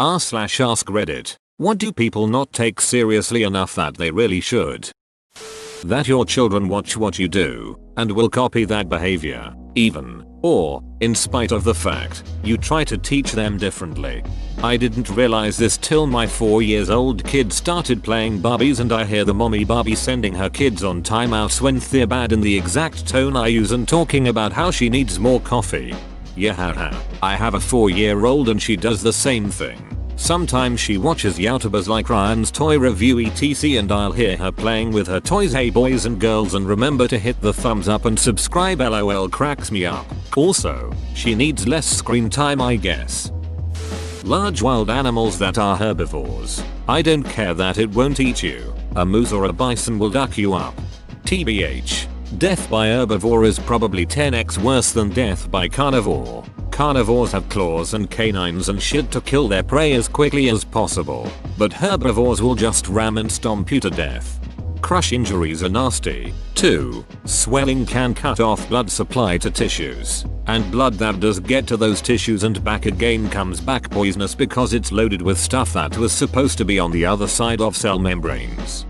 r/ask Reddit. What do people not take seriously enough that they really should? That your children watch what you do and will copy that behavior, even, or, in spite of the fact, you try to teach them differently. I didn't realize this till my 4-year-old kid started playing Barbies and I hear the mommy Barbie sending her kids on timeouts when they're bad in the exact tone I use and talking about how she needs more coffee. Yeah, haha. I have a 4-year-old and she does the same thing. Sometimes she watches YouTubers like Ryan's Toy Review etc and I'll hear her playing with her toys. Hey boys and girls, and remember to hit the thumbs up and subscribe, lol, cracks me up. Also, she needs less screen time I guess. Large wild animals that are herbivores. I don't care that it won't eat you. A moose or a bison will duck you up. TBH. Death by herbivore is probably 10x worse than death by carnivore. Carnivores have claws and canines and shit to kill their prey as quickly as possible, but herbivores will just ram and stomp you to death. Crush injuries are nasty, too. Swelling can cut off blood supply to tissues, and blood that does get to those tissues and back again comes back poisonous because it's loaded with stuff that was supposed to be on the other side of cell membranes.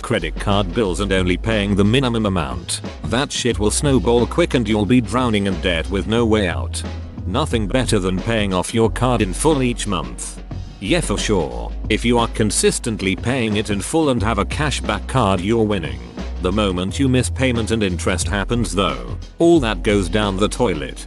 Credit card bills and only paying the minimum amount. That shit will snowball quick and you'll be drowning in debt with no way out. Nothing better than paying off your card in full each month. Yeah, for sure. If you are consistently paying it in full and have a cashback card, you're winning. The moment you miss payment and interest happens though, all that goes down the toilet.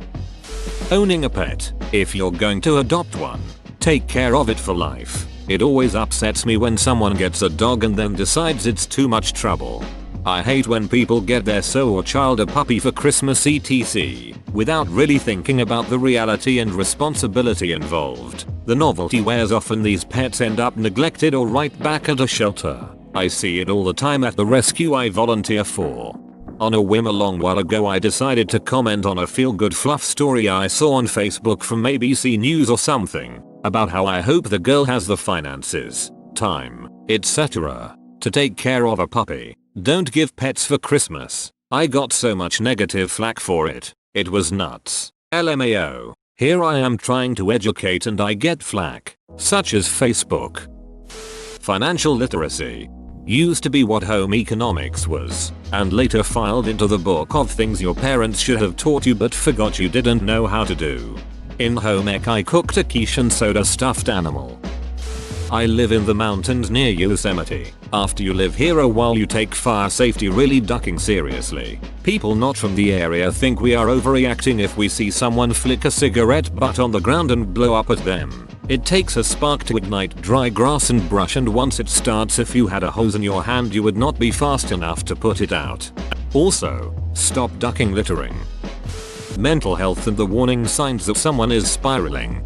Owning a pet. If you're going to adopt one, take care of it for life. It always upsets me when someone gets a dog and then decides it's too much trouble. I hate when people get their son or child a puppy for Christmas etc. without really thinking about the reality and responsibility involved. The novelty wears off and these pets end up neglected or right back at a shelter. I see it all the time at the rescue I volunteer for. On a whim a long while ago I decided to comment on a feel-good fluff story I saw on Facebook from ABC News or something, about how I hope the girl has the finances, time, etc. to take care of a puppy. Don't give pets for Christmas. I got so much negative flack for it. It was nuts. LMAO. Here I am trying to educate and I get flack, such as Facebook. Financial literacy used to be what home economics was, and later filed into the book of things your parents should have taught you but forgot you didn't know how to do. In home ec I cooked a quiche and soda stuffed animal. I live in the mountains near Yosemite. After you live here a while you take fire safety really ducking seriously. People not from the area think we are overreacting if we see someone flick a cigarette butt on the ground and blow up at them. It takes a spark to ignite dry grass and brush, and once it starts, if you had a hose in your hand you would not be fast enough to put it out. Also, stop ducking littering. Mental health and the warning signs that someone is spiraling.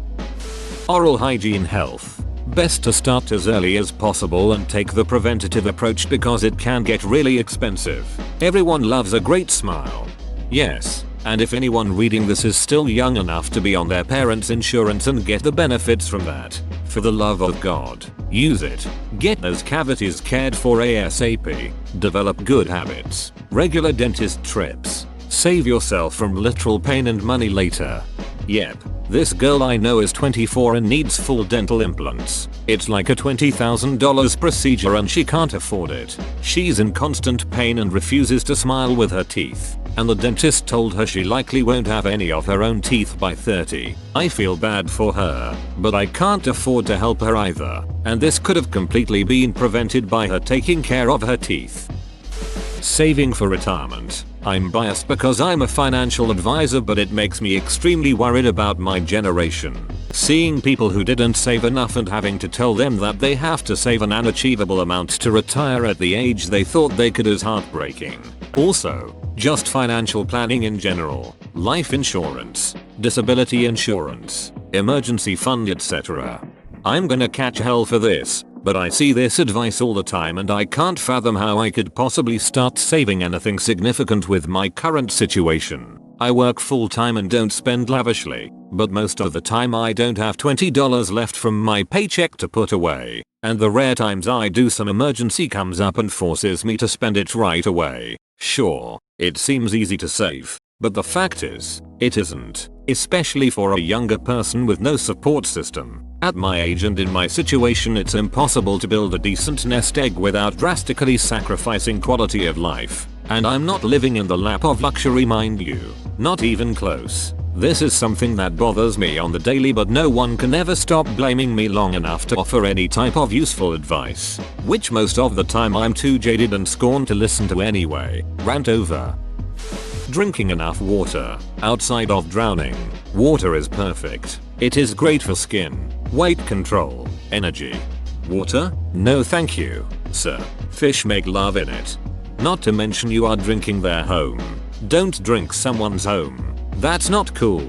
Oral hygiene health. Best to start as early as possible and take the preventative approach because it can get really expensive. Everyone loves a great smile. Yes, and if anyone reading this is still young enough to be on their parents' insurance and get the benefits from that, for the love of God, use it. Get those cavities cared for ASAP. Develop good habits. Regular dentist trips. Save yourself from literal pain and money later. Yep, this girl I know is 24 and needs full dental implants. It's like a $20,000 procedure and she can't afford it. She's in constant pain and refuses to smile with her teeth, and the dentist told her she likely won't have any of her own teeth by 30. I feel bad for her, but I can't afford to help her either, and this could have completely been prevented by her taking care of her teeth. Saving for retirement. I'm biased because I'm a financial advisor, but it makes me extremely worried about my generation. Seeing people who didn't save enough and having to tell them that they have to save an unachievable amount to retire at the age they thought they could is heartbreaking. Also, just financial planning in general. Life insurance, disability insurance, emergency fund, etc. I'm gonna catch hell for this, but I see this advice all the time and I can't fathom how I could possibly start saving anything significant with my current situation. I work full time and don't spend lavishly, but most of the time I don't have $20 left from my paycheck to put away, and the rare times I do, some emergency comes up and forces me to spend it right away. Sure, it seems easy to save, but the fact is, it isn't, especially for a younger person with no support system. At my age and in my situation, it's impossible to build a decent nest egg without drastically sacrificing quality of life. And I'm not living in the lap of luxury, mind you. Not even close. This is something that bothers me on the daily, but no one can ever stop blaming me long enough to offer any type of useful advice, which most of the time I'm too jaded and scorned to listen to anyway. Rant over. Drinking enough water. Outside of drowning, water is perfect. It is great for skin, weight control, energy. Water? No thank you, sir. Fish make love in it. Not to mention you are drinking their home. Don't drink someone's home. That's not cool.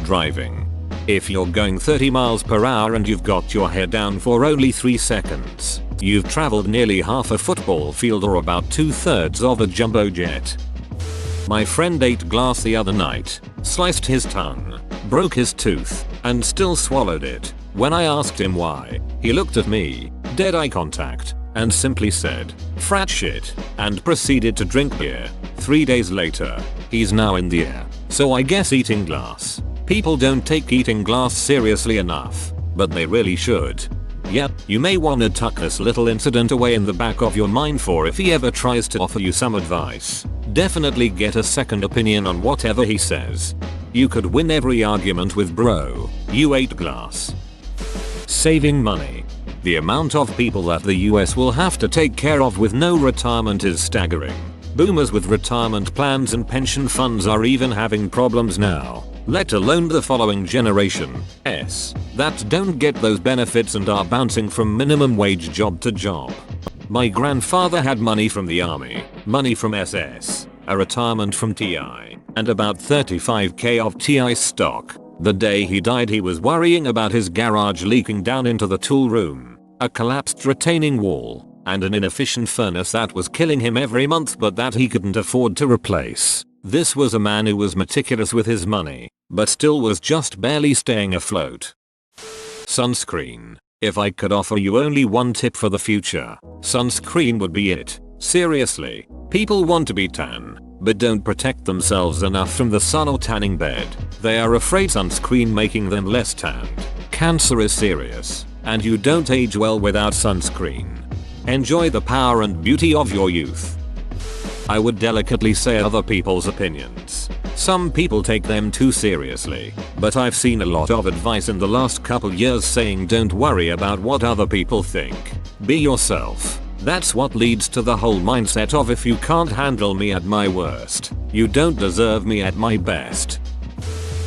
Driving. If you're going 30 miles per hour and you've got your head down for only 3 seconds, you've traveled nearly half a football field or about 2/3 of a jumbo jet. My friend ate glass the other night, sliced his tongue, broke his tooth, and still swallowed it. When I asked him why, he looked at me, dead eye contact, and simply said, "Frat shit," and proceeded to drink beer. 3 days later, he's now in the air. So I guess eating glass. People don't take eating glass seriously enough, but they really should. Yep, you may wanna tuck this little incident away in the back of your mind for if he ever tries to offer you some advice. Definitely get a second opinion on whatever he says. You could win every argument with "bro, you ate glass." Saving money. The amount of people that the US will have to take care of with no retirement is staggering. Boomers with retirement plans and pension funds are even having problems now, let alone the following generation, that don't get those benefits and are bouncing from minimum wage job to job. My grandfather had money from the army, money from SS, a retirement from TI, and about 35k of TI stock. The day he died, he was worrying about his garage leaking down into the tool room, a collapsed retaining wall, and an inefficient furnace that was killing him every month but that he couldn't afford to replace. This was a man who was meticulous with his money, but still was just barely staying afloat. Sunscreen. If I could offer you only one tip for the future, sunscreen would be it. Seriously, people want to be tan, but don't protect themselves enough from the sun or tanning bed. They are afraid sunscreen making them less tanned. Cancer is serious, and you don't age well without sunscreen. Enjoy the power and beauty of your youth. I would delicately say other people's opinions. Some people take them too seriously, but I've seen a lot of advice in the last couple years saying don't worry about what other people think. Be yourself. That's what leads to the whole mindset of if you can't handle me at my worst, you don't deserve me at my best.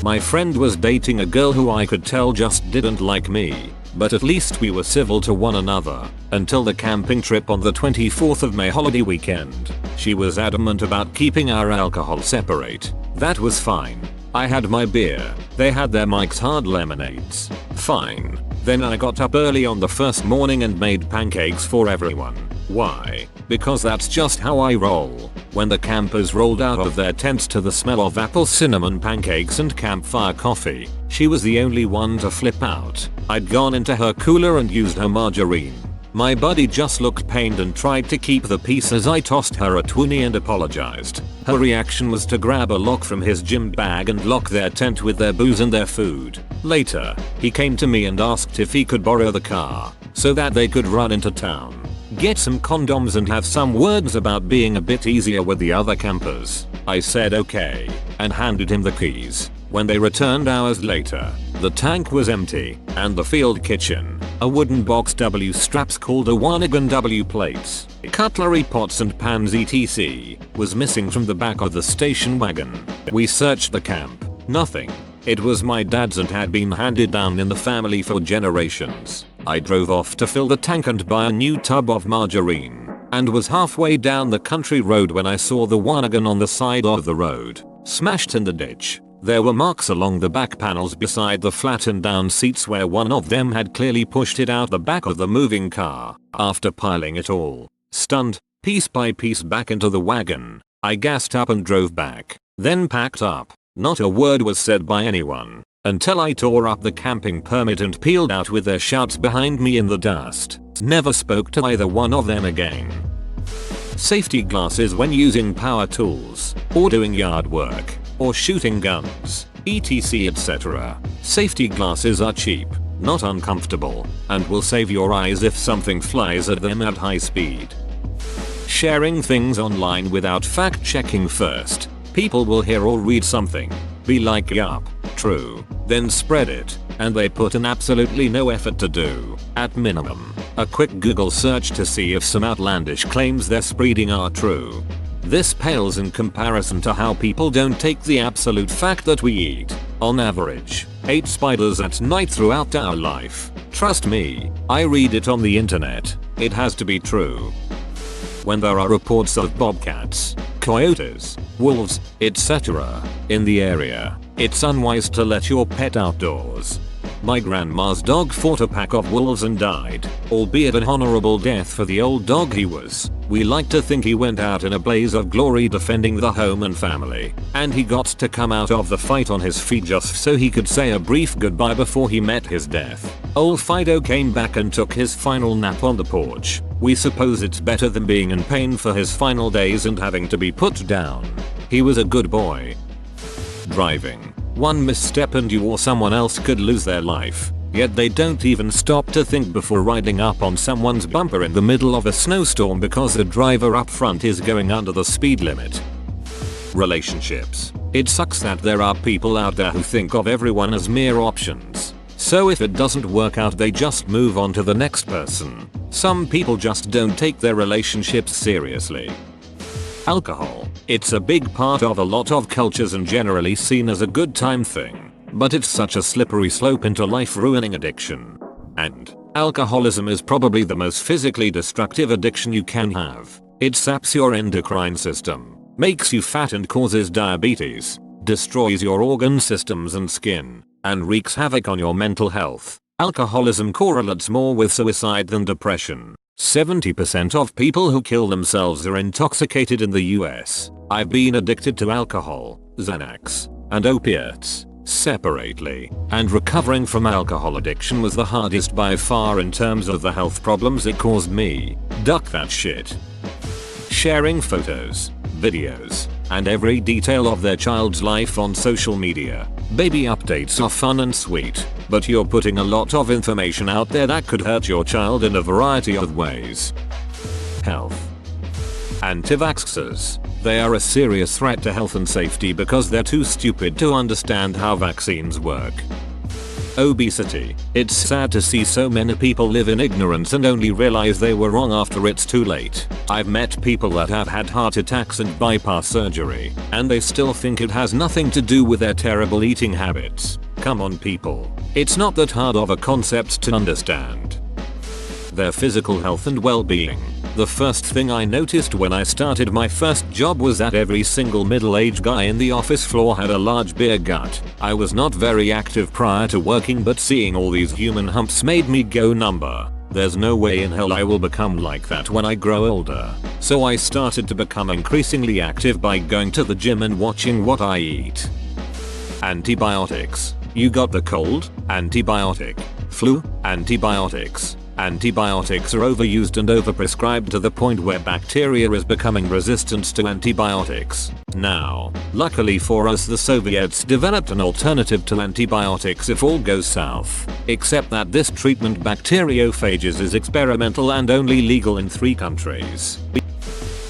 My friend was dating a girl who I could tell just didn't like me, but at least we were civil to one another, until the camping trip on the 24th of May holiday weekend. She was adamant about keeping our alcohol separate. That was fine. I had my beer, they had their Mike's Hard Lemonades. Fine. Then I got up early on the first morning and made pancakes for everyone. Why? Because that's just how I roll. When the campers rolled out of their tents to the smell of apple cinnamon pancakes and campfire coffee, she was the only one to flip out. I'd gone into her cooler and used her margarine. My buddy just looked pained and tried to keep the peace as I tossed her a toonie and apologized. Her reaction was to grab a lock from his gym bag and lock their tent with their booze and their food. Later, he came to me and asked if he could borrow the car, so that they could run into town, get some condoms and have some words about being a bit easier with the other campers. I said okay, and handed him the keys. When they returned hours later, the tank was empty, and the field kitchen, a wooden box W straps called a Wanigan W plates, cutlery pots and pans etc. was missing from the back of the station wagon. We searched the camp. Nothing. It was my dad's and had been handed down in the family for generations. I drove off to fill the tank and buy a new tub of margarine, and was halfway down the country road when I saw the Wanigan on the side of the road, smashed in the ditch. There were marks along the back panels beside the flattened down seats where one of them had clearly pushed it out the back of the moving car. After piling it all, stunned, piece by piece back into the wagon, I gassed up and drove back, then packed up. Not a word was said by anyone, until I tore up the camping permit and peeled out with their shouts behind me in the dust. Never spoke to either one of them again. Safety glasses when using power tools, or doing yard work, or shooting guns, etc. Safety glasses are cheap, not uncomfortable, and will save your eyes if something flies at them at high speed. Sharing things online without fact checking first. People will hear or read something, be like yup, true, then spread it, and they put in absolutely no effort to do, at minimum, a quick Google search to see if some outlandish claims they're spreading are true. This pales in comparison to how people don't take the absolute fact that we eat, on average, 8 spiders at night throughout our life. Trust me, I read it on the internet, it has to be true. When there are reports of bobcats, coyotes, wolves, etc. in the area, it's unwise to let your pet outdoors. My grandma's dog fought a pack of wolves and died, albeit an honorable death for the old dog he was. We like to think he went out in a blaze of glory defending the home and family, and he got to come out of the fight on his feet just so he could say a brief goodbye before he met his death. Old Fido came back and took his final nap on the porch. We suppose it's better than being in pain for his final days and having to be put down. He was a good boy. Driving. One misstep and you or someone else could lose their life, yet they don't even stop to think before riding up on someone's bumper in the middle of a snowstorm because the driver up front is going under the speed limit. Relationships. It sucks that there are people out there who think of everyone as mere options. So if it doesn't work out they just move on to the next person. Some people just don't take their relationships seriously. Alcohol. It's a big part of a lot of cultures and generally seen as a good time thing, but it's such a slippery slope into life-ruining addiction. And alcoholism is probably the most physically destructive addiction you can have. It saps your endocrine system, makes you fat and causes diabetes, destroys your organ systems and skin, and wreaks havoc on your mental health. Alcoholism correlates more with suicide than depression. 70% of people who kill themselves are intoxicated in the US. I've been addicted to alcohol, Xanax, and opiates, separately, and recovering from alcohol addiction was the hardest by far in terms of the health problems it caused me. Duck that shit. Sharing photos, videos, and every detail of their child's life on social media. Baby updates are fun and sweet, but you're putting a lot of information out there that could hurt your child in a variety of ways. Health. Anti-vaxxers. They are a serious threat to health and safety because they're too stupid to understand how vaccines work. Obesity. It's sad to see so many people live in ignorance and only realize they were wrong after it's too late. I've met people that have had heart attacks and bypass surgery, and they still think it has nothing to do with their terrible eating habits. Come on people. It's not that hard of a concept to understand. Their physical health and well-being. The first thing I noticed when I started my first job was that every single middle-aged guy in the office floor had a large beer gut. I was not very active prior to working, but seeing all these human humps made me go number. There's no way in hell I will become like that when I grow older. So I started to become increasingly active by going to the gym and watching what I eat. Antibiotics. You got the cold? Antibiotic. Flu? Antibiotics. Antibiotics are overused and overprescribed to the point where bacteria is becoming resistant to antibiotics. Now, luckily for us, the Soviets developed an alternative to antibiotics if all goes south. Except that this treatment, bacteriophages, is experimental and only legal in 3 countries.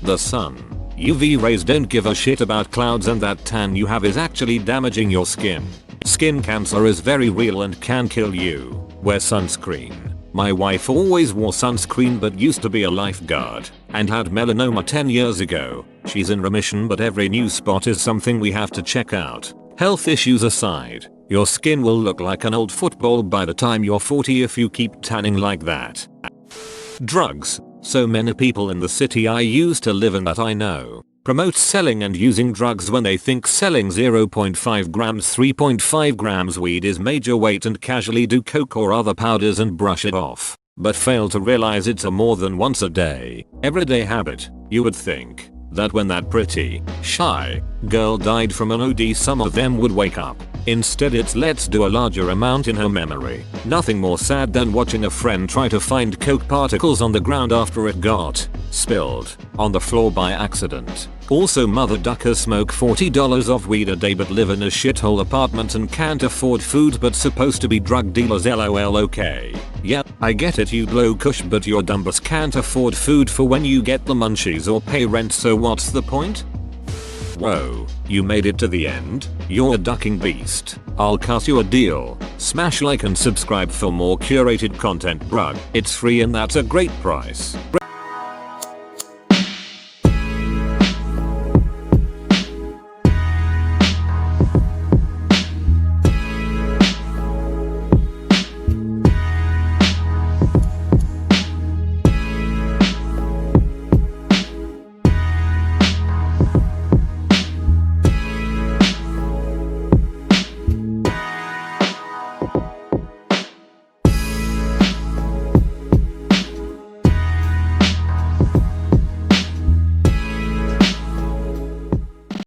The sun. UV rays don't give a shit about clouds, and that tan you have is actually damaging your skin. Skin cancer is very real and can kill you. Wear sunscreen. My wife always wore sunscreen but used to be a lifeguard and had melanoma 10 years ago. She's in remission, but every new spot is something we have to check out. Health issues aside, your skin will look like an old football by the time you're 40 if you keep tanning like that. Drugs. So many people in the city I used to live in that I know promote selling and using drugs when they think selling 0.5 grams 3.5 grams weed is major weight, and casually do coke or other powders and brush it off, but fail to realize it's a more than once a day, everyday habit. You would think that when that pretty, shy girl died from an OD some of them would wake up. Instead it's let's do a larger amount in her memory. Nothing more sad than watching a friend try to find coke particles on the ground after it got spilled on the floor by accident. Also mother ducker smoke $40 of weed a day but live in a shithole apartment and can't afford food but supposed to be drug dealers lol okay. Yeah, I get it you'd low kush but your dumbus can't afford food for when you get the munchies or pay rent so what's the point? Whoa, you made it to the end? You're a ducking beast. I'll cut you a deal. Smash like and subscribe for more curated content bruh. It's free and that's a great price.